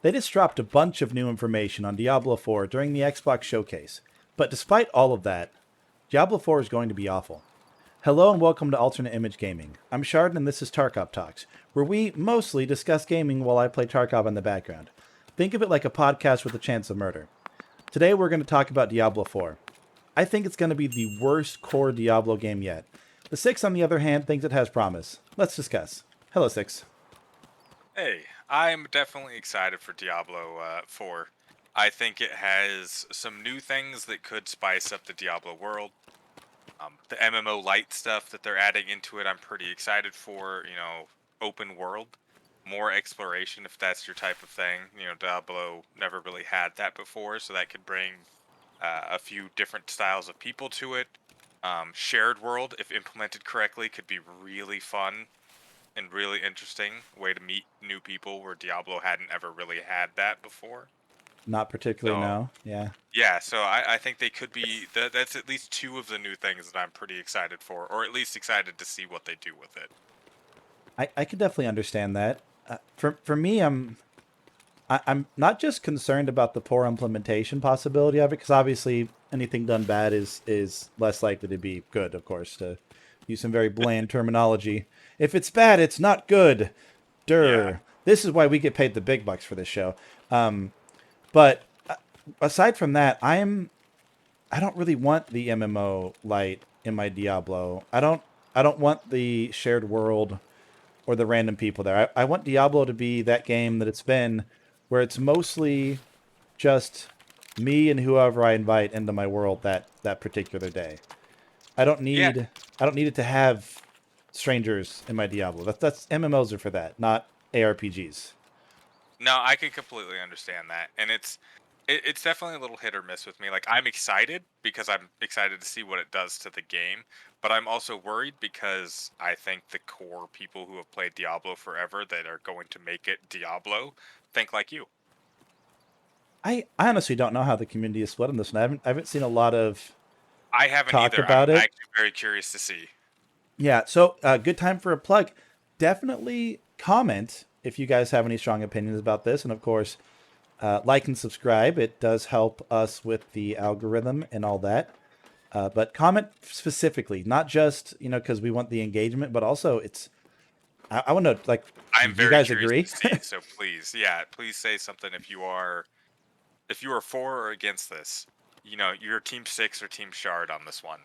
They just dropped a bunch of new information on Diablo 4 during the Xbox showcase. But despite all of that, Diablo 4 is going to be awful. Hello and welcome to Alternate Image Gaming. I'm Sharden and this is Tarkov Talks, where we mostly discuss gaming while I play Tarkov in the background. Think of it like a podcast with a chance of murder. Today we're going to talk about Diablo 4. I think it's going to be the worst core Diablo game yet. The Six, on the other hand, thinks it has promise. Let's discuss. Hello, Six. Hey, I'm definitely excited for Diablo 4. I think it has some new things that could spice up the Diablo world. The MMO light stuff that they're adding into it, I'm pretty excited for. Open world, more exploration if that's your type of thing. Diablo never really had that before, so that could bring a few different styles of people to it. Shared world, if implemented correctly, could be really fun and really interesting way to meet new people where Diablo hadn't ever really had that before. Not particularly, So no. Yeah. yeah, so I think they could be that's at least two of the new things that I'm pretty excited for, or at least excited to see what they do with it. I could definitely understand that. For me, I'm not just concerned about the poor implementation possibility of it, because obviously anything done bad is less likely to be good. Of course, to use some very bland terminology, if it's bad, it's not good. Yeah. Durr. This is why we get paid the big bucks for this show. But aside from that, I don't really want the MMO light in my Diablo. I don't want the shared world or the random people there. I want Diablo to be that game that it's been, where it's mostly just me and whoever I invite into my world that particular day. I don't Yeah. need I don't need it to have strangers in my Diablo. That's MMOs are for that, not ARPGs. No, I can completely understand that. And it's definitely a little hit or miss with me. Like I'm excited because I'm excited to see what it does to the game, but I'm also worried because I think the core people who have played Diablo forever that are going to make it Diablo think like you. I honestly don't know how the community is split on this one. I haven't seen a lot of I haven't talk either. I'm about it. actually very curious to see. Yeah, so good time for a plug. Definitely comment if you guys have any strong opinions about this, and of course, like and subscribe. It does help us with the algorithm and all that. But comment specifically, not just because we want the engagement, but also it's. I want to like. Do I'm you very guys curious agree? to see. So please, yeah, please say something if you are for or against this. You're Team Six or Team Shard on this one.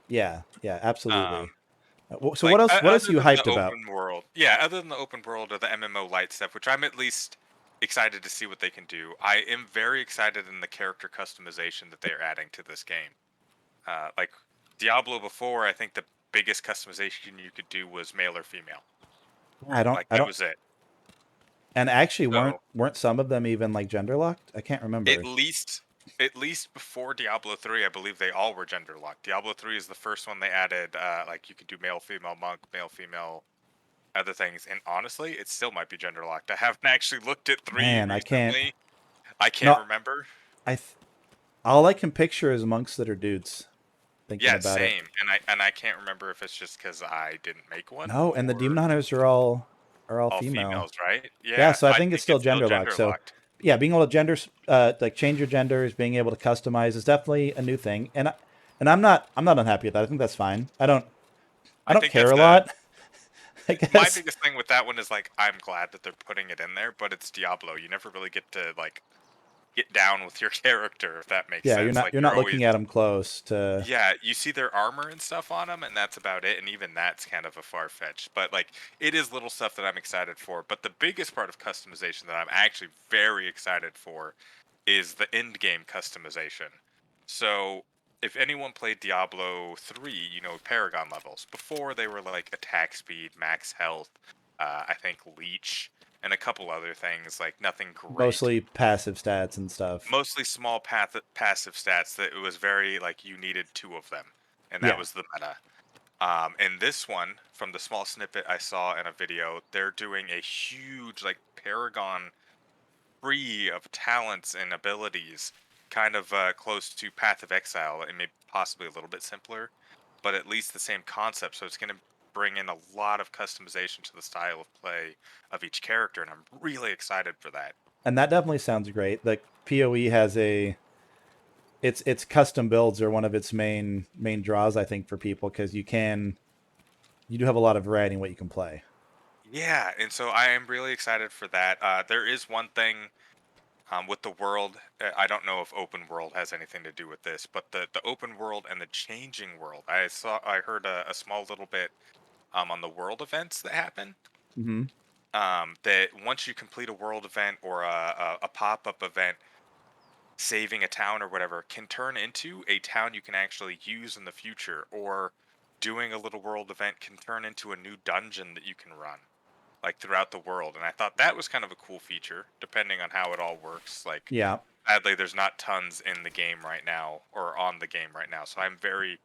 Yeah, absolutely. Um, So what else? What else are Other you than the hyped about? open world, yeah, other than the open world or the MMO light stuff, which I'm at least excited to see what they can do. I am very excited in the character customization that they're adding to this game. Like Diablo before, I think the biggest customization you could do was male or female. I don't. Like I that don't. was it. And actually, weren't So weren't some of them even like gender locked? I can't At remember. least at least before Diablo 3, I believe they all were gender locked. Diablo 3 is the first one they added like you could do male female monk, male female other things. And honestly, it still might be gender locked. I haven't actually looked at 3 Man, I can't. recently. I can't No, remember. I. All I can picture is monks that are dudes. Thinking Yeah, about it. same. And I can't remember if it's just cuz I didn't make one No, and the demon or hunters are all all female. females, right? Yeah, Yeah, so I I think it's think still it's still gender locked. gender So locked. yeah, being able to like change your genders, being able to customize is definitely a new thing. And I'm not unhappy with that. I think that's fine. I I don't think care that's a the lot. I my guess. biggest thing with that one is like I'm glad that they're putting it in there, but it's Diablo. You never really get to like get down with your character, if that makes Yeah, you're sense. not Like you're you're not always, looking at them close to. yeah, you see their armor and stuff on them, and that's about it. And even that's kind of a far fetch. But like, it is little stuff that I'm excited for. But the biggest part of customization that I'm actually very excited for is the end game customization. So if anyone played Diablo 3, Paragon levels, before they were like attack speed, max health, I think leech, and a couple other things, like nothing great, Mostly passive stats and stuff. mostly small passive stats that it was very like you needed two of them, and that Yeah. was the meta. In this one, from the small snippet I saw in a video, they're doing a huge like Paragon free of talents and abilities, kind of close to Path of Exile, and maybe possibly a little bit simpler, but at least the same concept. So it's going to bring in a lot of customization to the style of play of each character, and I'm really excited for that. And that definitely sounds great. The PoE has its custom builds are one of its main draws, I think, for people, because you do have a lot of variety in what you can play. Yeah, and so I am really excited for that. There is one thing with the world. I don't know if open world has anything to do with this, but the open world and the changing world. I heard a small little bit on the world events that happen. Hmm. That once you complete a world event or a pop up event, saving a town or whatever can turn into a town you can actually use in the future, or doing a little world event can turn into a new dungeon that you can run like throughout the world. And I thought that was kind of a cool feature depending on how it all works. Like, Yeah, sadly there's not tons in the game right now or on the game right now, so I'm very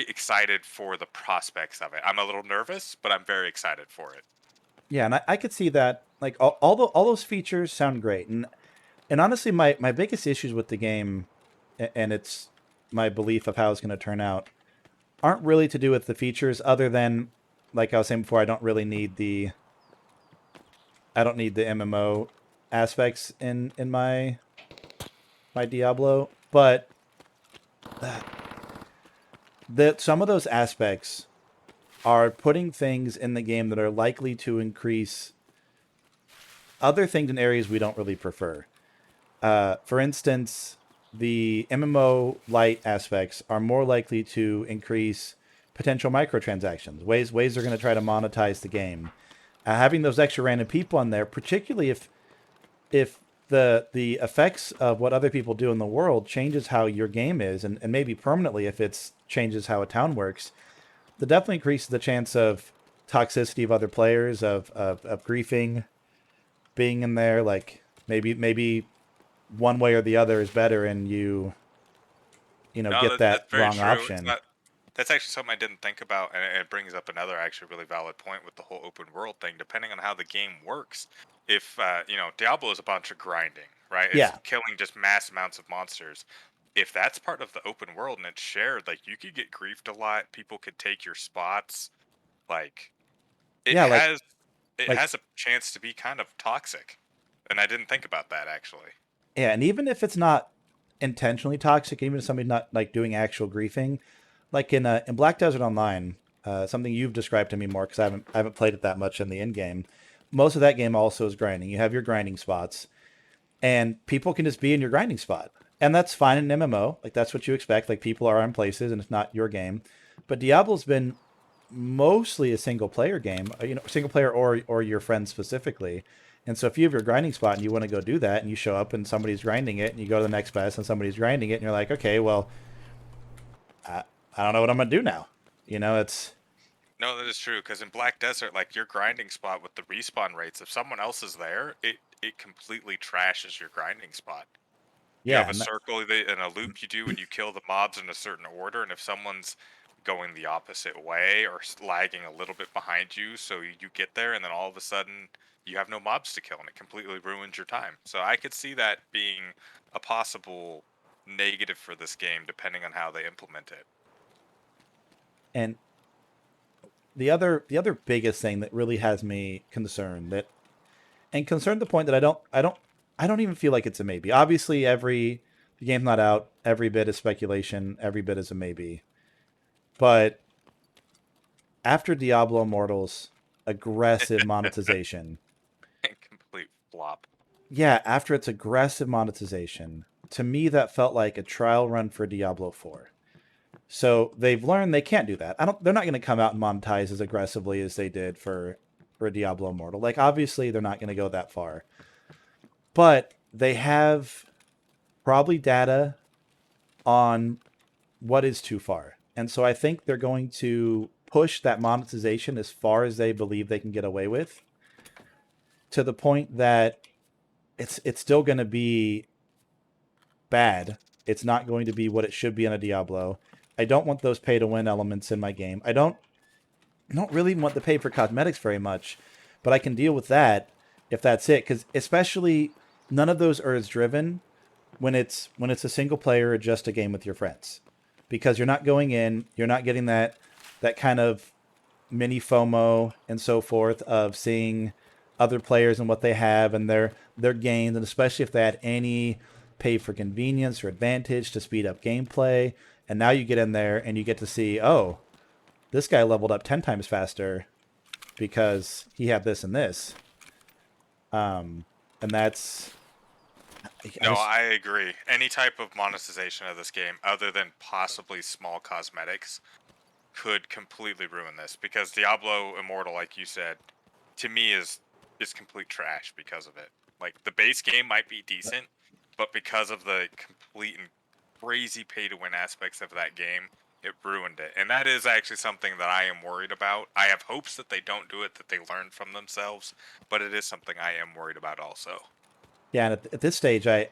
excited for the prospects of it. I'm a little nervous, but I'm very excited for it. yeah, and I could see that. Like all those features sound great, and honestly, my biggest issues with the game, and it's my belief of how it's going to turn out, aren't really to do with the features, other than, like I was saying before, I don't need the MMO aspects in my Diablo, but that some of those aspects are putting things in the game that are likely to increase other things in areas we don't really prefer. For instance, the MMO light aspects are more likely to increase potential microtransactions, ways they're going to try to monetize the game. Having those extra random people on there, particularly if the effects of what other people do in the world changes how your game is, and maybe permanently if it's changes how a town works, that definitely increases the chance of toxicity of other players, of griefing being in there. Like maybe one way or the other is better, and you No, get that's that very wrong true. It's option. not. That's actually something I didn't think about, and it brings up another actually really valid point with the whole open world thing. Depending on how the game works, if Diablo is a bunch of grinding, right? It's Yeah, killing just mass amounts of monsters. If that's part of the open world and it's shared, like you could get griefed a lot. People could take your spots. Like it yeah, has, it like has a chance to be kind of toxic, and I didn't think about that actually. yeah, and even if it's not intentionally toxic, even if somebody's not like doing actual griefing, like in Black Desert Online, something you've described to me more because I haven't played it that much in the end game. Most of that game also is grinding. You have your grinding spots, and people can just be in your grinding spot, and that's fine in an MMO. Like that's what you expect. Like people are in places, and it's not your game. But Diablo's been mostly a single player game, single player or your friends specifically. And so if you have your grinding spot and you want to go do that, and you show up and somebody's grinding it, and you go to the next best and somebody's grinding it, and you're like, okay, well, I, I don't know what I'm gonna do now. It's No, that is true. Because in Black Desert, like your grinding spot with the respawn rates, if someone else is there, it completely trashes your grinding spot. You have yeah, a circle and a loop you do, and you kill the mobs in a certain order. And if someone's going the opposite way or lagging a little bit behind you, so you get there, and then all of a sudden you have no mobs to kill, and it completely ruins your time. So I could see that being a possible negative for this game, depending on how they implement it. and the other biggest thing that really has me concerned, that and concerned to the point that I don't even feel like it's a maybe. Obviously, the game's not out. Every bit is speculation. Every bit is a maybe. But after Diablo Immortal's aggressive monetization, Complete flop. yeah, after its aggressive monetization, to me that felt like a trial run for Diablo 4. So they've learned they can't do that. They're not going to come out and monetize as aggressively as they did for Diablo Immortal. Like obviously they're not going to go that far. But they have probably data on what is too far. And so I think they're going to push that monetization as far as they believe they can get away with, to the point that it's still going to be bad. It's not going to be what it should be in a Diablo. I don't want those pay to win elements in my game. I don't really want the pay for cosmetics very much, but I can deal with that if that's it. Because especially none of those are as driven when it's a single player or just a game with your friends, because you're not going in, you're not getting that kind of mini FOMO and so forth of seeing other players and what they have and their gains, and especially if they had any pay for convenience or advantage to speed up gameplay. And now you get in there and you get to see, oh, this guy leveled up 10 times faster because he had this and this. And that's I No, just I agree. Any type of monetization of this game, other than possibly small cosmetics, could completely ruin this. Because Diablo Immortal, like you said, to me is complete trash because of it. Like the base game might be decent, but because of the complete and crazy pay to win aspects of that game, it ruined it. And that is actually something that I am worried about. I have hopes that they don't do it, that they learn from themselves, but it is something I am worried about also. yeah, and at this stage I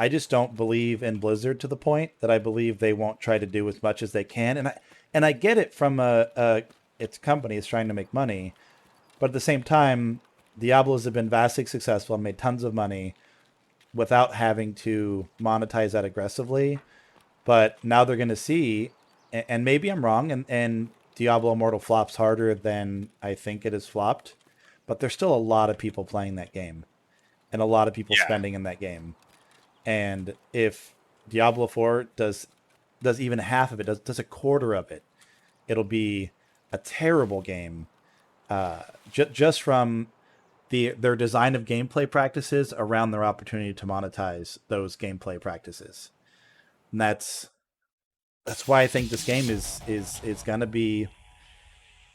just don't believe in Blizzard to the point that I believe they won't try to do as much as they can. And I get it from a its company is trying to make money, but at the same time, Diablos have been vastly successful and made tons of money without having to monetize that aggressively. But now they're going to see, and maybe I'm wrong, and Diablo Immortal flops harder than I think it has flopped, but there's still a lot of people playing that game and a lot of people Yeah. spending in that game. And if Diablo 4 does even half of it, does a quarter of it, it'll be a terrible game. Just from their design of gameplay practices around their opportunity to monetize those gameplay practices. And that's why I think this game is gonna be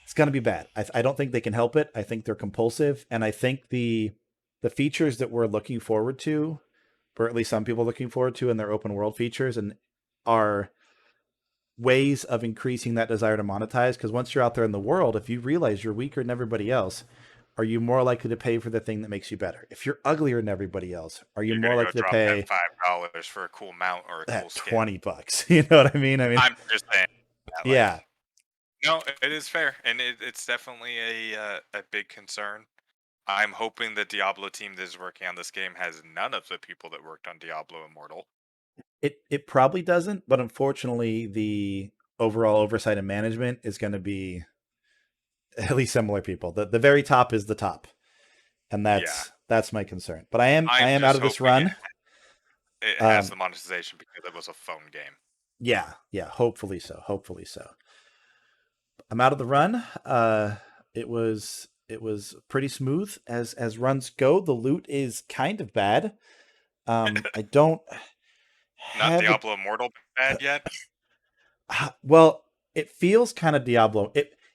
it's gonna be bad. I don't think they can help it. I think they're compulsive, and I think the features that we're looking forward to, or at least some people are looking forward to in their open world features, and are ways of increasing that desire to monetize. Because once you're out there in the world, if you realize you're weaker than everybody else, are you more likely to pay for the thing that makes you better? If you're uglier than everybody else, are you You're more gonna go likely to drop that pay $5 for a cool mount or a cool that skin. $20? You know what I mean? I mean, I'm just saying that, yeah, like, no, it is fair, and it's definitely a big concern. I'm hoping the Diablo team that is working on this game has none of the people that worked on Diablo Immortal. it probably doesn't, but unfortunately, the overall oversight and management is going to be at least similar people. The very top is the top, and Yeah, that's my concern. But I I'm am out just of this hoping run. it has Um, the monetization because it was a phone game. yeah, hopefully so. Hopefully so. I'm out of the run. It was pretty smooth as runs go. The loot is kind of bad. I don't Not have a Diablo Immortal bad yet. well. It feels kind of Diablo.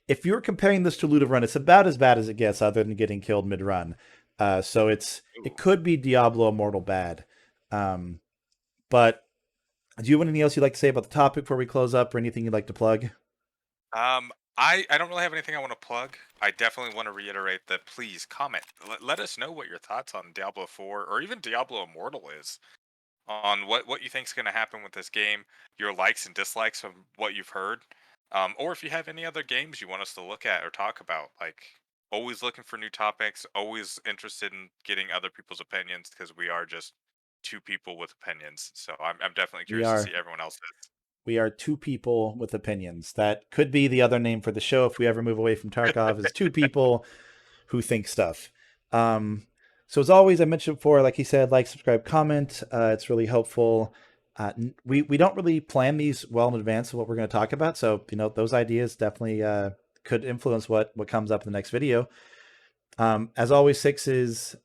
If you're comparing this to loot of run, it's about as bad as it gets, other than getting killed mid run. So it Ooh. could be Diablo Immortal bad. Um, but do you have anything else you'd like to say about the topic before we close up, or anything you'd like to plug? I don't really have anything I want to plug. I definitely want to reiterate that please comment. Let us know what your thoughts on Diablo 4 or even Diablo Immortal is. On what you think's going to happen with this game, your likes and dislikes from what you've heard, or if you have any other games you want us to look at or talk about. Like, always looking for new topics, always interested in getting other people's opinions because we are just two people with opinions. So I'm definitely We curious to are see everyone else's. we are two people with opinions. That could be the other name for the show if we ever move away from Tarkov. Is two people who think stuff. Um, so as always, I mentioned before, like he said, like, subscribe, comment. It's really helpful. We don't really plan these well in advance of what we're going to talk about, so those ideas definitely could influence what comes up in the next video. As always, Six's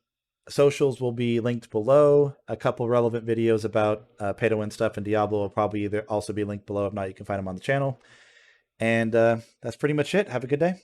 socials will be linked below. A couple relevant videos about pay to win stuff in Diablo will probably either also be linked below. If not, you can find them on the channel. And that's pretty much it. Have a good day.